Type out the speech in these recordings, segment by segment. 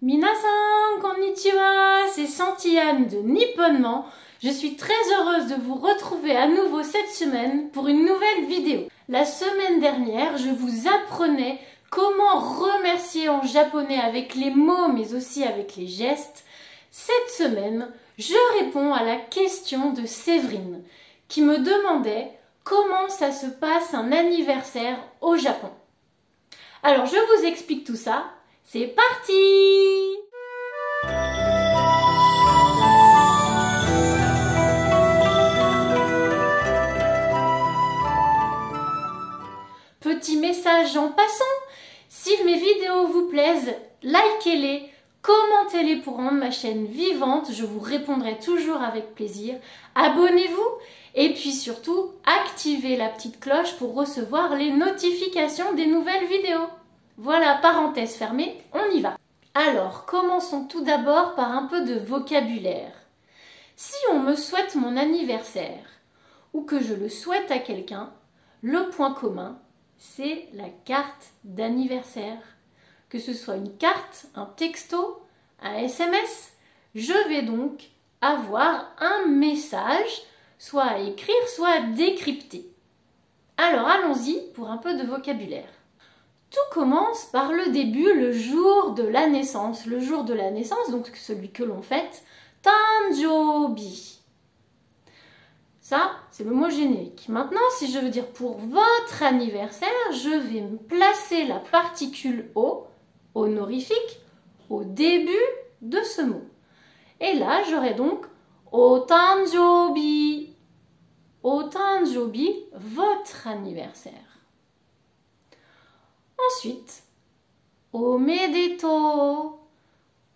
Minasan, konnichiwa, c'est Santiane de Nipponement. Je suis très heureuse de vous retrouver à nouveau cette semaine pour une nouvelle vidéo. La semaine dernière, je vous apprenais comment remercier en japonais avec les mots mais aussi avec les gestes. Cette semaine, je réponds à la question de Séverine qui me demandait comment ça se passe un anniversaire au Japon. Alors je vous explique tout ça, c'est parti! Petit message en passant, si mes vidéos vous plaisent, likez-les, commentez-les pour rendre ma chaîne vivante, je vous répondrai toujours avec plaisir. Abonnez-vous et puis surtout, activez la petite cloche pour recevoir les notifications des nouvelles vidéos. Voilà, parenthèse fermée, on y va. Alors, commençons tout d'abord par un peu de vocabulaire. Si on me souhaite mon anniversaire ou que je le souhaite à quelqu'un, le point commun, c'est la carte d'anniversaire. Que ce soit une carte, un texto, un SMS, je vais donc avoir un message, soit à écrire, soit à décrypter. Alors allons-y pour un peu de vocabulaire. Tout commence par le début, le jour de la naissance. Le jour de la naissance, donc celui que l'on fête, Tanjobi. Ça, c'est le mot générique. Maintenant, si je veux dire pour votre anniversaire, je vais me placer la particule O, honorifique, au début de ce mot. Et là, j'aurai donc O Tanjobi. O Tanjobi, votre anniversaire. Ensuite, omedeto.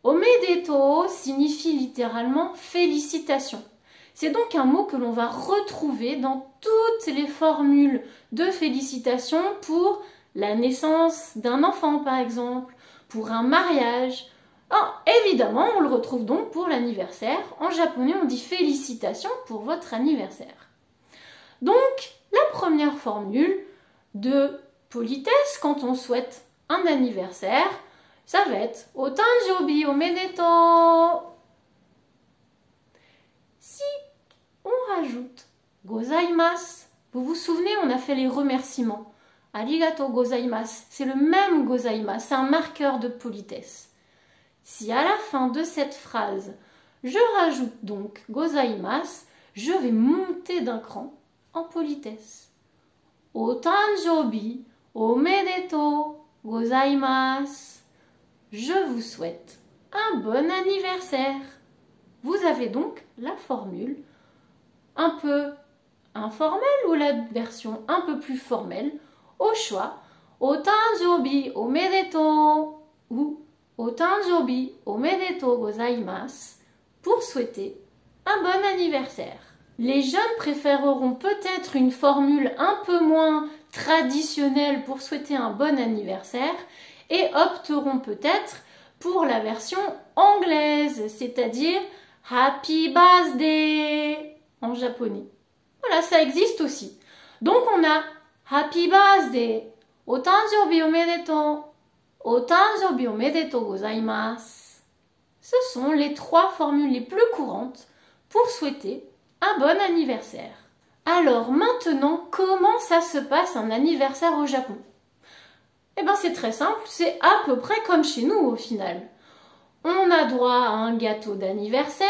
Omedeto signifie littéralement félicitations. C'est donc un mot que l'on va retrouver dans toutes les formules de félicitations pour la naissance d'un enfant par exemple, pour un mariage. Alors, évidemment, on le retrouve donc pour l'anniversaire. En japonais, on dit félicitations pour votre anniversaire. Donc, la première formule de politesse quand on souhaite un anniversaire, ça va être o tanjobi omedetou. Si on rajoute gozaimasu, vous vous souvenez, on a fait les remerciements. Arigato gozaimasu, c'est le même gozaimasu, c'est un marqueur de politesse. Si à la fin de cette phrase, je rajoute donc gozaimasu, je vais monter d'un cran en politesse. O tanjobi omedetou gozaimasu. Je vous souhaite un bon anniversaire. Vous avez donc la formule un peu informelle ou la version un peu plus formelle au choix. O tanjobi omedetou ou O tanjobi omedetou gozaimasu pour souhaiter un bon anniversaire. Les jeunes préféreront peut-être une formule un peu moins traditionnelle pour souhaiter un bon anniversaire et opteront peut-être pour la version anglaise, c'est-à-dire Happy Birthday en japonais. Voilà, ça existe aussi. Donc on a Happy Birthday, O tanjobi omedetou, O tanjobi omedetou gozaimasu. Ce sont les trois formules les plus courantes pour souhaiter un bon anniversaire. Alors maintenant, comment ça se passe un anniversaire au Japon? Eh bien c'est très simple, c'est à peu près comme chez nous au final. On a droit à un gâteau d'anniversaire,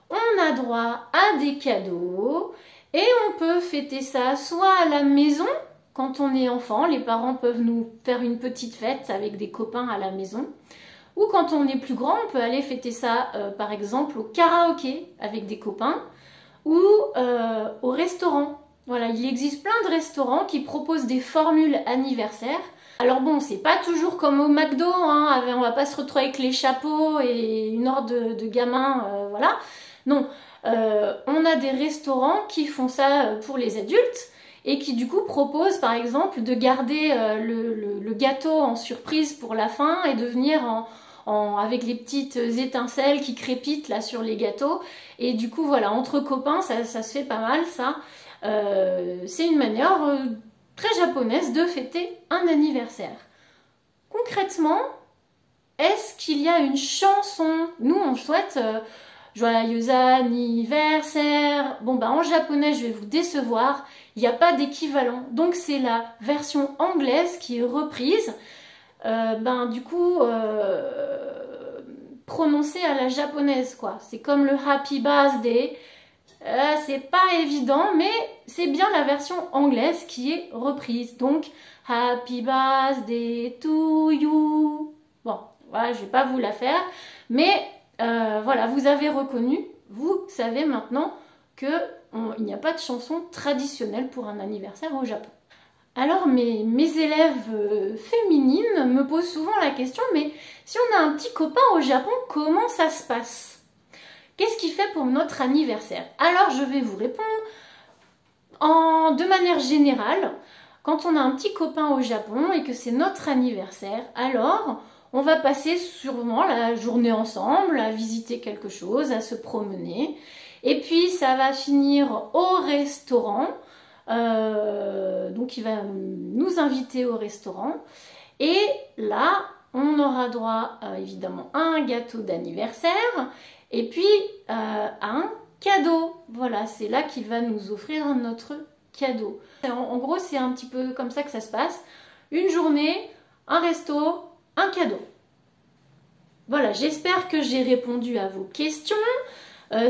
on a droit à des cadeaux et on peut fêter ça soit à la maison, quand on est enfant, les parents peuvent nous faire une petite fête avec des copains à la maison. Ou quand on est plus grand, on peut aller fêter ça par exemple au karaoké avec des copains ou au restaurant. Voilà, il existe plein de restaurants qui proposent des formules anniversaires. Alors bon, c'est pas toujours comme au McDo, hein, on va pas se retrouver avec les chapeaux et une horde de gamins, voilà. Non, on a des restaurants qui font ça pour les adultes et qui du coup proposent par exemple de garder le gâteau en surprise pour la fin et de venir avec les petites étincelles qui crépitent là sur les gâteaux. Et du coup voilà, entre copains, ça se fait pas mal ça. C'est une manière très japonaise de fêter un anniversaire. Concrètement, est-ce qu'il y a une chanson? Nous, on souhaite joyeux anniversaire. Bon, bah en japonais, je vais vous décevoir. Il n'y a pas d'équivalent. Donc, c'est la version anglaise qui est reprise. Du coup, prononcée à la japonaise, quoi. C'est comme le Happy Birthday. C'est pas évident, mais c'est bien la version anglaise qui est reprise. Donc, Happy Birthday to you. Bon, voilà, je vais pas vous la faire, mais voilà, vous avez reconnu, vous savez maintenant qu'il n'y a pas de chanson traditionnelle pour un anniversaire au Japon. Alors mes élèves féminines me posent souvent la question, mais si on a un petit copain au Japon, comment ça se passe? Qu'est-ce qu'il fait pour notre anniversaire? Alors je vais vous répondre de manière générale. Quand on a un petit copain au Japon et que c'est notre anniversaire, alors on va passer sûrement la journée ensemble à visiter quelque chose, à se promener. Et puis ça va finir au restaurant. Donc il va nous inviter au restaurant. Et là, on aura droit évidemment à un gâteau d'anniversaire. Et puis un cadeau, voilà, c'est là qu'il va nous offrir notre cadeau. En gros, c'est un petit peu comme ça que ça se passe. Une journée, un resto, un cadeau. Voilà, j'espère que j'ai répondu à vos questions.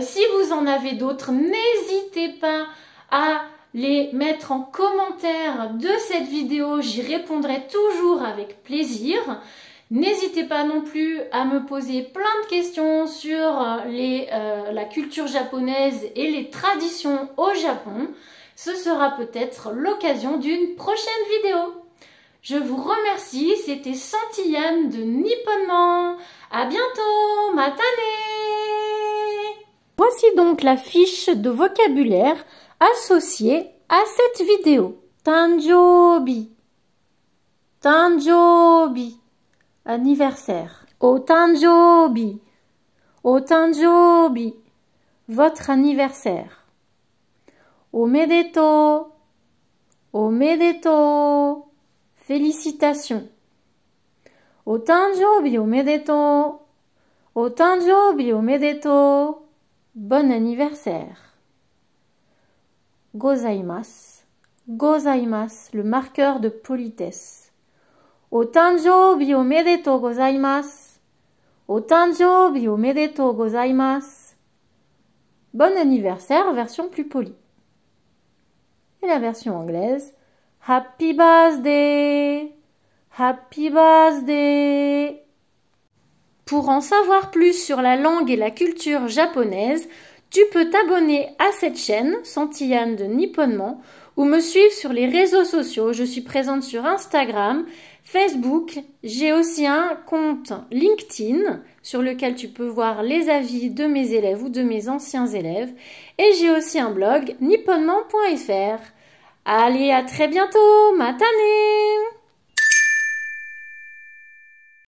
Si vous en avez d'autres, n'hésitez pas à les mettre en commentaire de cette vidéo. J'y répondrai toujours avec plaisir. N'hésitez pas non plus à me poser plein de questions sur la culture japonaise et les traditions au Japon. Ce sera peut-être l'occasion d'une prochaine vidéo. Je vous remercie, c'était Santillane de Nipponman. À bientôt, matane! Voici donc la fiche de vocabulaire associée à cette vidéo. Tanjobi, tanjobi. Anniversaire. Otanjobi. Otanjobi. Votre anniversaire. Omedeto. Omedeto. Félicitations. Otanjobi omedeto. Otanjobi omedeto. Bon anniversaire. Gozaimasu. Gozaimasu, le marqueur de politesse. Otanjobi omedetou gozaimasu. Otanjobi omedetou gozaimasu. Bon anniversaire, version plus polie. Et la version anglaise, Happy Birthday. Happy Birthday. Pour en savoir plus sur la langue et la culture japonaise, tu peux t'abonner à cette chaîne, Santillane de Nipponman, ou me suivre sur les réseaux sociaux. Je suis présente sur Instagram, Facebook, j'ai aussi un compte LinkedIn sur lequel tu peux voir les avis de mes élèves ou de mes anciens élèves. Et j'ai aussi un blog nipponman.fr. Allez, à très bientôt, matane!